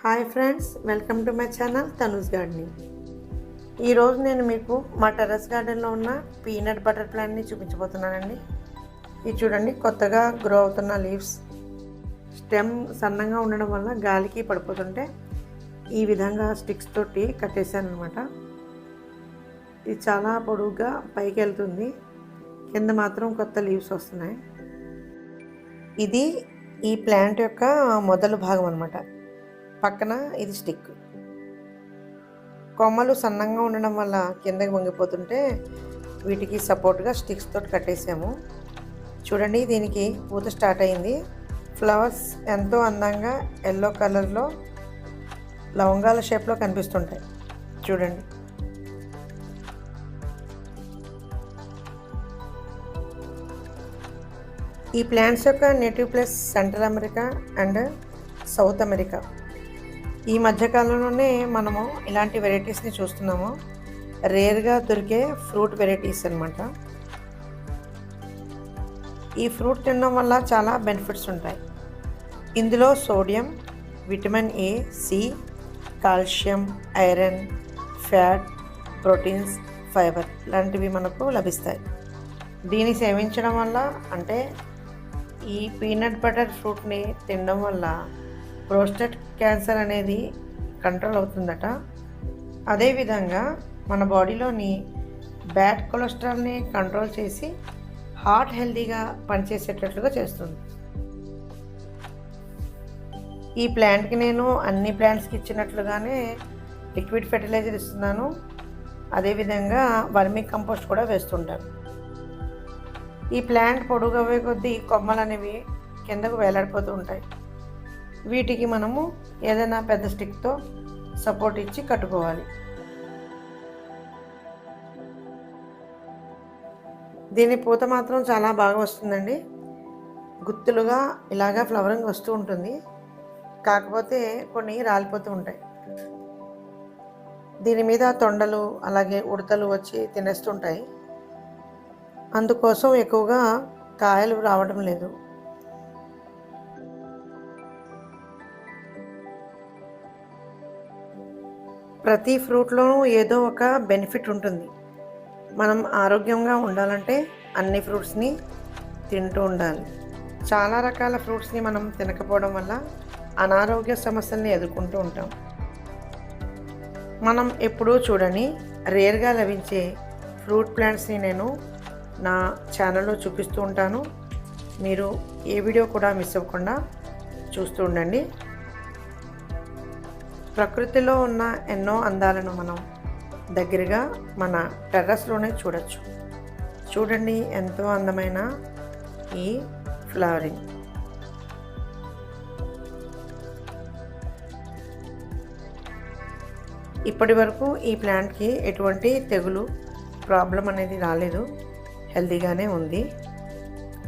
Hi friends, welcome to my channel Tanu's gardening. ఈరోజు నేను మీకు మా టెర్రస్ గార్డెన్లో ఉన్న పీనట్ బటర్ ప్లాంట్ని చూపించబోతున్నానండి. ఇది చూడండి, కొత్తగా గ్రో అవుతున్న లీవ్స్. స్టెమ్ సన్నంగా ఉండడం వల్ల గాలికి పడిపోతుంటే ఈ విధంగా స్టిక్స్ తోటి కట్టేశాను అనమాట. ఇది చాలా పొడుగ్గా పైకి వెళ్తుంది, కింద మాత్రం కొత్త లీవ్స్ వస్తున్నాయి. ఇది ఈ ప్లాంట్ యొక్క మొదలు భాగం అనమాట. పక్కన ఇది స్టిక్. కొమ్మలు సన్నంగా ఉండడం వల్ల కిందకి వంగిపోతుంటే వీటికి సపోర్ట్గా స్టిక్స్ తోటి కట్టేసాము. చూడండి, దీనికి పూత స్టార్ట్ అయింది. ఫ్లవర్స్ ఎంతో అందంగా ఎల్లో కలర్లో లవంగాల షేప్లో కనిపిస్తుంటాయి. చూడండి, ఈ ప్లాంట్స్ యొక్క native place central America and south America. ఈ మధ్యకాలంలోనే మనము ఇలాంటి వెరైటీస్ని చూస్తున్నాము. రేర్గా దొరికే ఫ్రూట్ వెరైటీస్ అన్నమాట. ఈ ఫ్రూట్ తినడం వల్ల చాలా బెనిఫిట్స్ ఉంటాయి. ఇందులో sodium, vitamin A, C, calcium, iron, fat, proteins, fibre లాంటివి మనకు లభిస్తాయి. దీన్ని సేవించడం వల్ల, అంటే ఈ పీనట్ బటర్ ఫ్రూట్ని తినడం వల్ల ప్రోస్టేట్ క్యాన్సర్ అనేది కంట్రోల్ అవుతుందట. అదేవిధంగా మన బాడీలోని బ్యాడ్ కొలెస్ట్రాల్ని కంట్రోల్ చేసి హార్ట్ హెల్తీగా పనిచేసేటట్లుగా చేస్తుంది. ఈ ప్లాంట్కి నేను అన్ని ప్లాంట్స్కి ఇచ్చినట్లుగానే లిక్విడ్ ఫెర్టిలైజర్ ఇస్తున్నాను. అదేవిధంగా వర్మీ కంపోస్ట్ కూడా వేస్తుంటాను. ఈ ప్లాంట్ పొడుగవే కొద్దీ కొమ్మలు అనేవి కిందకు వేలాడిపోతూ ఉంటాయి. వీటికి మనము ఏదైనా పెద్ద స్టిక్తో సపోర్ట్ ఇచ్చి కట్టుకోవాలి. దీని పూత మాత్రం చాలా బాగా వస్తుందండి. గుత్తులుగా ఇలాగా ఫ్లవరింగ్ వస్తూ ఉంటుంది. కాకపోతే కొన్ని రాలిపోతూ ఉంటాయి. దీని మీద తొండలు అలాగే ఉడతలు వచ్చి తినేస్తుంటాయి. అందుకోసం ఎక్కువగా కాయలు రావడం లేదు. ప్రతి ఫ్రూట్లోనూ ఏదో ఒక బెనిఫిట్ ఉంటుంది. మనం ఆరోగ్యంగా ఉండాలంటే అన్ని ఫ్రూట్స్ని తింటూ ఉండాలి. చాలా రకాల ఫ్రూట్స్ని మనం తినకపోవడం వల్ల అనారోగ్య సమస్యల్ని ఎదుర్కొంటూ ఉంటాం. మనం ఎప్పుడూ చూడని రేర్గా లభించే ఫ్రూట్ ప్లాంట్స్ని నేను నా ఛానల్లో చూపిస్తూ ఉంటాను. మీరు ఏ వీడియో కూడా మిస్ అవ్వకుండా చూస్తూ ఉండండి. ప్రకృతిలో ఉన్న ఎన్నో అందాలను మనం దగ్గరగా మన టెర్రస్లోనే చూడొచ్చు. చూడండి, ఎంతో అందమైన ఈ ఫ్లవరింగ్. ఇప్పటి వరకు ఈ ప్లాంట్కి ఎటువంటి తెగులు ప్రాబ్లం అనేది రాలేదు. హెల్తీగానే ఉంది.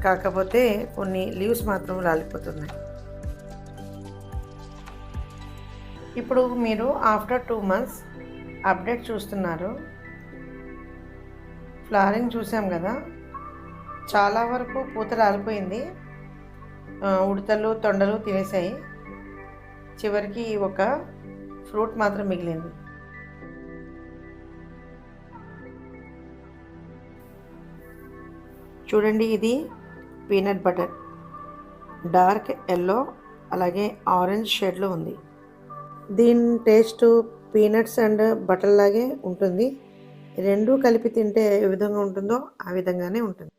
కాకపోతే కొన్ని లీవ్స్ మాత్రం రాలిపోతున్నాయి. ఇప్పుడు మీరు ఆఫ్టర్ 2 months అప్డేట్ చూస్తున్నారు. ఫ్లవరింగ్ చూసాం కదా, చాలా వరకు పూత రాలిపోయింది. ఉడతలు తొండలు తినేసాయి. చివరికి ఒక ఫ్రూట్ మాత్రం మిగిలింది. చూడండి, ఇది పీనట్ బటర్. డార్క్ ఎల్లో అలాగే ఆరెంజ్ షేడ్లో ఉంది. దీని టేస్ట్ పీనట్స్ అండ్ బటర్ లాగే ఉంటుంది. రెండూ కలిపి తింటే ఏ విధంగా ఉంటుందో ఆ విధంగానే ఉంటుంది.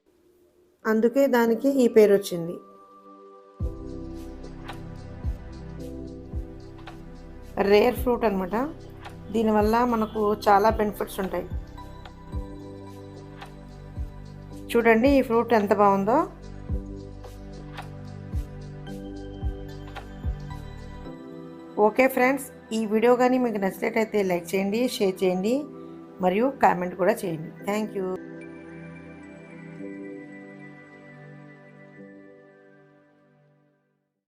అందుకే దానికి ఈ పేరు వచ్చింది. రేర్ ఫ్రూట్ అనమాట. దీనివల్ల మనకు చాలా బెనిఫిట్స్ ఉంటాయి. చూడండి, ఈ ఫ్రూట్ ఎంత బాగుందో. ఓకే ఫ్రెండ్స్, ఈ వీడియో కానీ మీకు నచ్చినట్లయితే లైక్ చేయండి, షేర్ చేయండి మరియు కామెంట్ కూడా చేయండి. Thank you.